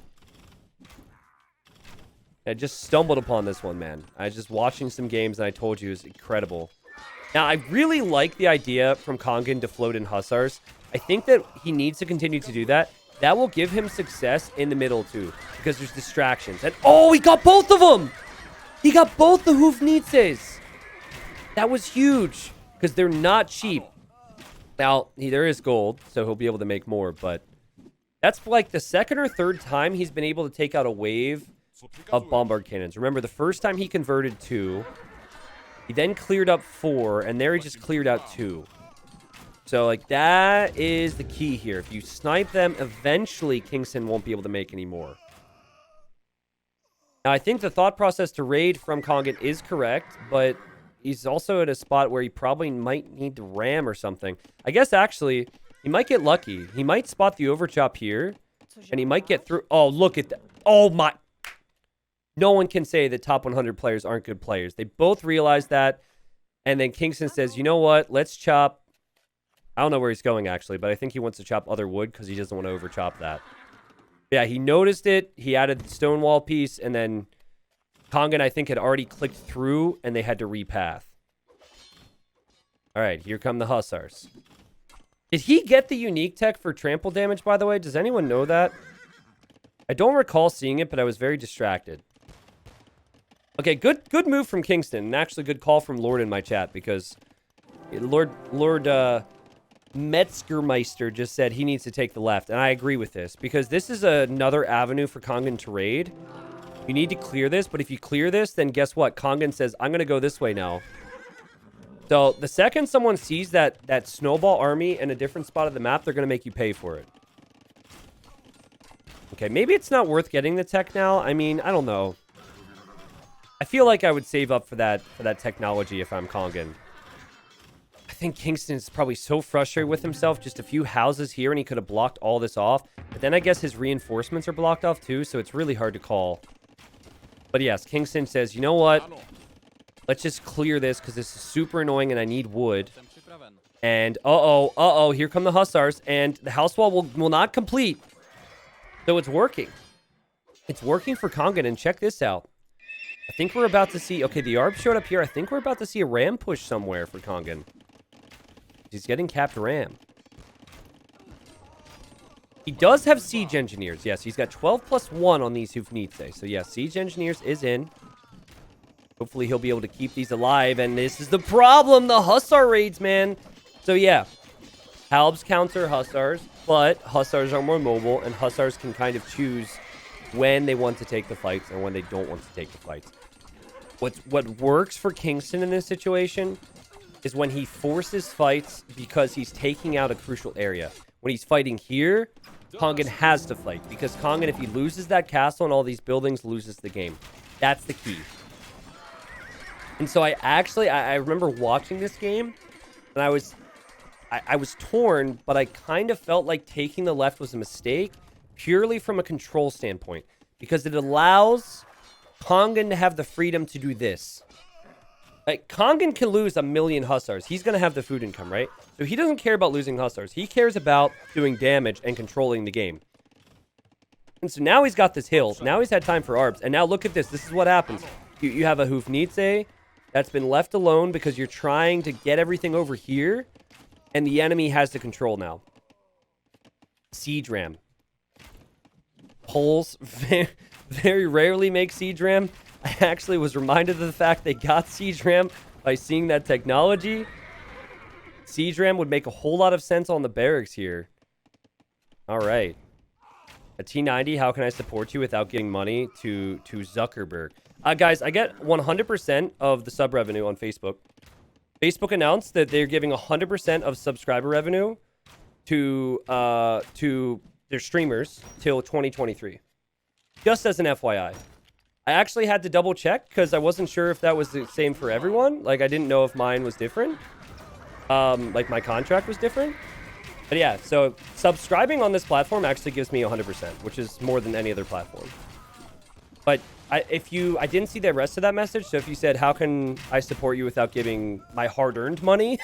[SPEAKER 1] I just stumbled upon this one, man. I was just watching some games and I told you it was incredible. Now, I really like the idea from Kongan to float in Hussars. I think that he needs to continue to do that. That will give him success in the middle, too, because there's distractions. And, oh, he got both of them! He got both the Hufnitzes! That was huge, because they're not cheap. Now, there is gold, so he'll be able to make more, but that's like the second or third time he's been able to take out a wave of bombard cannons. Remember, the first time he converted 2, he then cleared up 4, and there he just cleared out 2. So, like, that is the key here. If you snipe them, eventually Kingston won't be able to make any more. Now, I think the thought process to raid from Kongan is correct, but he's also at a spot where he probably might need to ram or something. I guess, actually, he might get lucky. He might spot the overchop here, and he might get through. Oh, look at that. Oh, my. No one can say that top 100 players aren't good players. They both realize that, and then Kingston says, you know what? Let's chop. I don't know where he's going, actually, but I think he wants to chop other wood because he doesn't want to overchop that. Yeah, he noticed it. He added the stone wall piece, and then Kongan, I think, had already clicked through, and they had to repath. All right, here come the Hussars. Did he get the unique tech for trample damage, by the way? Does anyone know that? I don't recall seeing it, but I was very distracted. Okay, good move from Kingston, and actually good call from Lord in my chat, because Lord Metzgermeister just said he needs to take the left, and I agree with this, because this is another avenue for Kongan to raid. You need to clear this, but if you clear this, then guess what? Kongan says, I'm going to go this way now. So the second someone sees that snowball army in a different spot of the map, they're going to make you pay for it. Okay, maybe it's not worth getting the tech now. I mean, I don't know. I feel like I would save up for that technology if I'm Kongan. I think Kingston is probably so frustrated with himself. Just a few houses here, and he could have blocked all this off. But then I guess his reinforcements are blocked off too, so it's really hard to call. But yes, Kingston says, you know what? Let's just clear this because this is super annoying and I need wood. And uh-oh, here come the Hussars. And the house wall will not complete. So it's working. It's working for Kongan, and check this out. I think we're about to see... Okay, the ARB showed up here. I think we're about to see a ram push somewhere for Kongan. He's getting capped ram. He does have siege engineers. Yes, he's got 12 plus 1 on these Hufnitze. So yeah, siege engineers is in. Hopefully he'll be able to keep these alive. And this is the problem. The Hussar raids, man. So yeah, Halbs counter Hussars. But Hussars are more mobile. And Hussars can kind of choose when they want to take the fights and when they don't want to take the fights. What works for Kingston in this situation is when he forces fights because he's taking out a crucial area. When he's fighting here, Kongan has to fight. Because Kongan, if he loses that castle and all these buildings, loses the game. That's the key. And so I remember watching this game, and I was torn, but I kind of felt like taking the left was a mistake, purely from a control standpoint. Because it allows Kongan to have the freedom to do this. Like, Kongan can lose 1,000,000 Hussars. He's going to have the food income, right? So he doesn't care about losing Hussars. He cares about doing damage and controlling the game. And so now he's got this hill. Now he's had time for ARBs. And now look at this. This is what happens. You have a Hufnitze that's been left alone because you're trying to get everything over here. And the enemy has the control now. Siege ram. Poles very rarely make siege ram. I actually was reminded of the fact they got siege ram by seeing that technology. Siege ram would make a whole lot of sense on the barracks here. All right. A T90, how can I support you without giving money to Zuckerberg? Guys, I get 100% of the sub revenue on Facebook. Facebook announced that they're giving 100% of subscriber revenue to their streamers till 2023. Just as an FYI. I actually had to double check because I wasn't sure if that was the same for everyone. Like, I didn't know if mine was different. Like, my contract was different. But yeah, so subscribing on this platform actually gives me 100%, which is more than any other platform. But I didn't see the rest of that message. So if you said, how can I support you without giving my hard-earned money?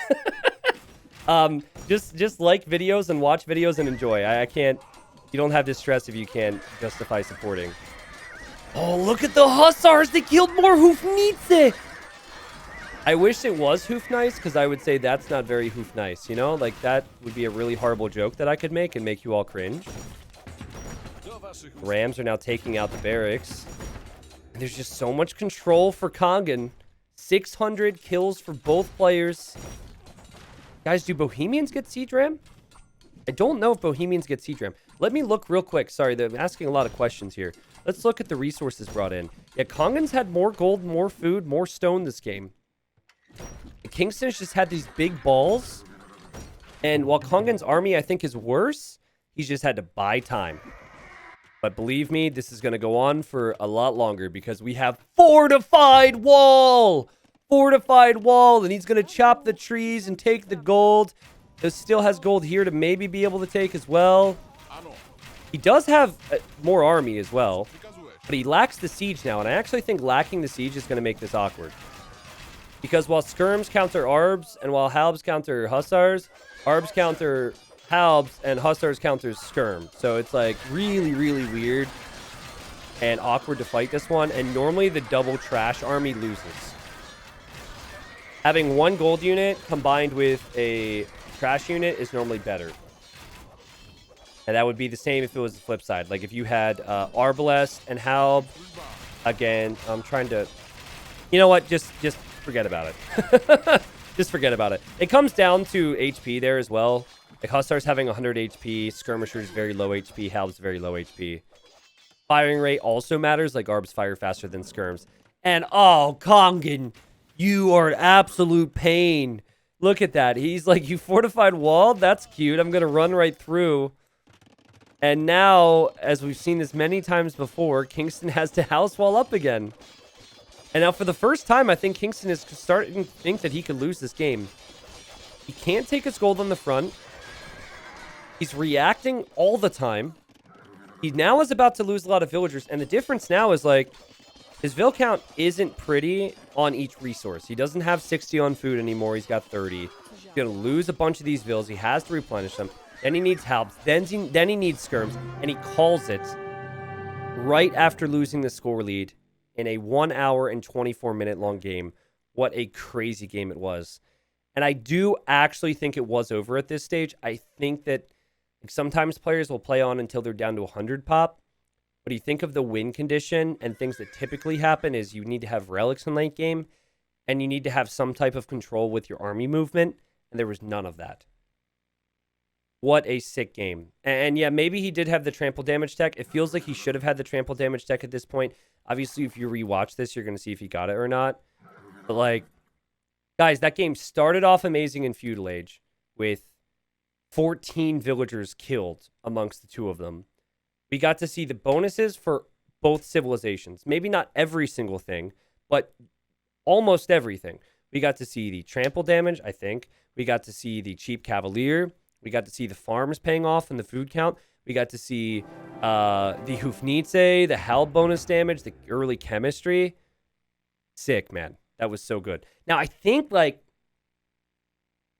[SPEAKER 1] Just like videos and watch videos and enjoy. I can't, you don't have distress if you can't justify supporting. Oh, look at the Hussars! They killed more Hufnitze! I wish it was Hufnice, because I would say that's not very Hufnice, you know? Like, that would be a really horrible joke that I could make and make you all cringe. Rams are now taking out the barracks. And there's just so much control for Kongan. 600 kills for both players. Guys, do Bohemians get siege ram? I don't know if Bohemians get siege ram. Let me look real quick. Sorry, I'm asking a lot of questions here. Let's look at the resources brought in. Yeah, Kongan's had more gold, more food, more stone this game. Kingston's just had these big balls. And while Kongan's army, I think, is worse, he's just had to buy time. But believe me, this is going to go on for a lot longer because we have fortified wall! Fortified wall! And he's going to chop the trees and take the gold. He still has gold here to maybe be able to take as well. He does have more army as well, but he lacks the siege now, and I actually think lacking the siege is going to make this awkward. Because while skirms counter ARBs, and while Halbs counter Hussars, ARBs counter Halbs, and Hussars counters skirm. So it's like really, really weird and awkward to fight this one, and normally the double trash army loses. Having one gold unit combined with a trash unit is normally better. And that would be the same if it was the flip side. Like if you had Arbalest and Halb. Again, I'm trying to... You know what? Just forget about it. Just forget about it. It comes down to HP there as well. Like Hussars having 100 HP. Skirmishers very low HP. Halbs very low HP. Firing rate also matters. Like Arbs fire faster than skirms. And oh, Kongan, you are an absolute pain. Look at that. He's like, you fortified wall? That's cute. I'm going to run right through. And now, as we've seen this many times before, Kingston has to house wall up again. And now for the first time, I think Kingston is starting to think that he could lose this game. He can't take his gold on the front. He's reacting all the time. He now is about to lose a lot of villagers. And the difference now is, like, his vill count isn't pretty on each resource. He doesn't have 60 on food anymore. He's got 30. He's going to lose a bunch of these vills. He has to replenish them. Then he needs help. Then he needs skirms. And he calls it right after losing the score lead in a 1 hour and 24-minute long game. What a crazy game it was. And I do actually think it was over at this stage. I think that sometimes players will play on until they're down to 100 pop. But you think of the win condition and things that typically happen is you need to have relics in late game and you need to have some type of control with your army movement. And there was none of that. What a sick game. And yeah, maybe he did have the trample damage tech. It feels like he should have had the trample damage tech at this point. Obviously, if you rewatch this, you're going to see if he got it or not. But like, guys, that game started off amazing in Feudal Age with 14 villagers killed amongst the two of them. We got to see the bonuses for both civilizations. Maybe not every single thing, but almost everything. We got to see the trample damage, I think. We got to see the cheap cavalier. We got to see the farms paying off and the food count. We got to see the Hufnitze, the Hal bonus damage, the early chemistry. Sick, man. That was so good. Now, I think, like,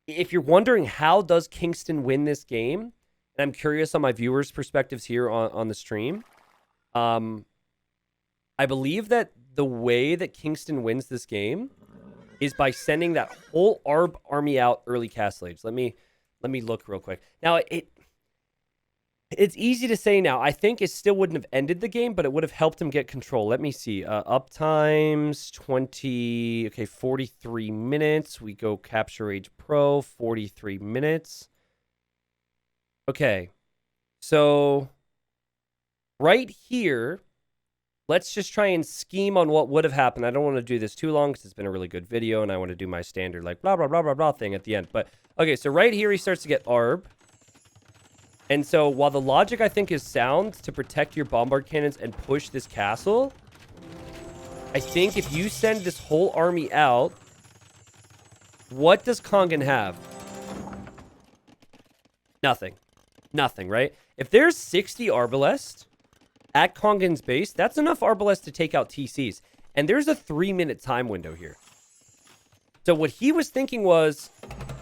[SPEAKER 1] if you're wondering how does Kingston win this game, and I'm curious on my viewers' perspectives here on the stream. I believe that the way that Kingston wins this game is by sending that whole Arb army out early Castle Age. Let me look real quick. Now, it's easy to say now. I think it still wouldn't have ended the game, but it would have helped him get control. Let me see. Up times 20. Okay, 43 minutes. We go Capture Age Pro, 43 minutes. Okay, so right here, let's just try and scheme on what would have happened. I don't want to do this too long because it's been a really good video, and I want to do my standard, like, blah, blah, blah, blah, blah thing at the end. But, okay, so right here, he starts to get Arb. And so while the logic, I think, is sound to protect your bombard cannons and push this castle, I think if you send this whole army out, what does Kongan have? Nothing. Nothing, right? If there's 60 Arbalest at Kongan's base, that's enough Arbalest to take out TCs. And there's a 3-minute time window here. So what he was thinking was,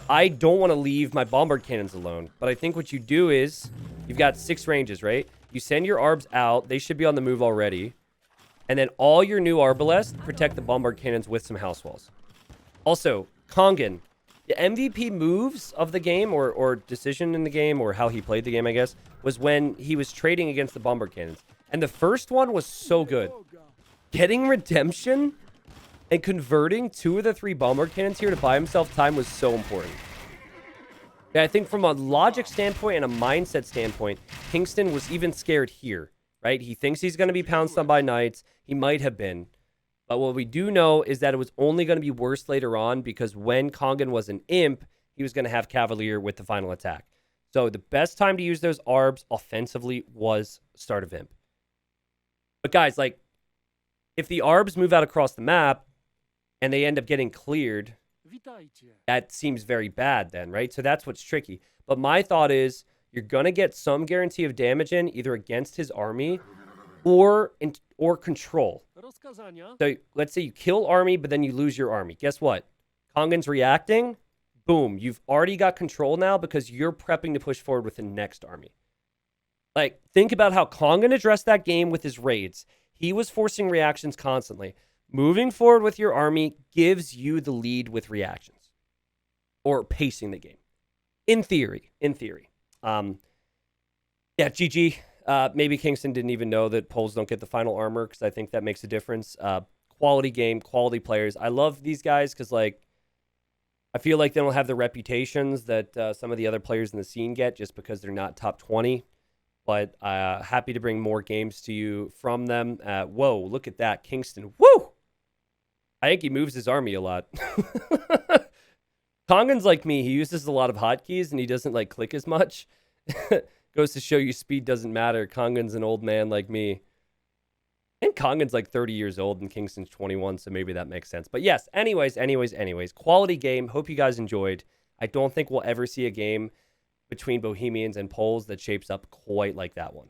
[SPEAKER 1] I don't want to leave my bombard cannons alone. But I think what you do is, you've got 6 ranges, right? You send your Arbs out. They should be on the move already. And then all your new Arbalest protect the bombard cannons with some house walls. Also, Kongan. The MVP moves of the game, or decision in the game, or how he played the game, I guess, was when he was trading against the bombard cannons. And the first one was so good. Getting redemption and converting 2 of the 3 bombard cannons here to buy himself time was so important. Yeah, I think from a logic standpoint and a mindset standpoint, Kingston was even scared here, right? He thinks he's going to be pounced on by knights. He might have been. But what we do know is that it was only going to be worse later on because when Kongan was an imp, he was going to have Cavalier with the final attack. So the best time to use those Arbs offensively was start of imp. But guys, like, if the Arbs move out across the map and they end up getting cleared, that seems very bad then, right? So that's what's tricky. But my thought is you're going to get some guarantee of damage in either against his army or control. So let's say you kill army, but then you lose your army. Guess what? Kongan's reacting. Boom. You've already got control now because you're prepping to push forward with the next army. Like, think about how Kongan addressed that game with his raids. He was forcing reactions constantly. Moving forward with your army gives you the lead with reactions. Or pacing the game. In theory. Yeah, GG. Maybe Kingston didn't even know that Poles don't get the final armor because I think that makes a difference. Quality game, quality players. I love these guys because, like, I feel like they don't have the reputations that some of the other players in the scene get just because they're not top 20. But happy to bring more games to you from them. Whoa, look at that. Kingston. Woo! I think he moves his army a lot. Kongan's like me. He uses a lot of hotkeys and he doesn't, like, click as much. Goes to show you speed doesn't matter. Kongan's an old man like me. And Kongan's like 30 years old and Kingston's 21, so maybe that makes sense. But yes, anyways. Quality game. Hope you guys enjoyed. I don't think we'll ever see a game between Bohemians and Poles that shapes up quite like that one.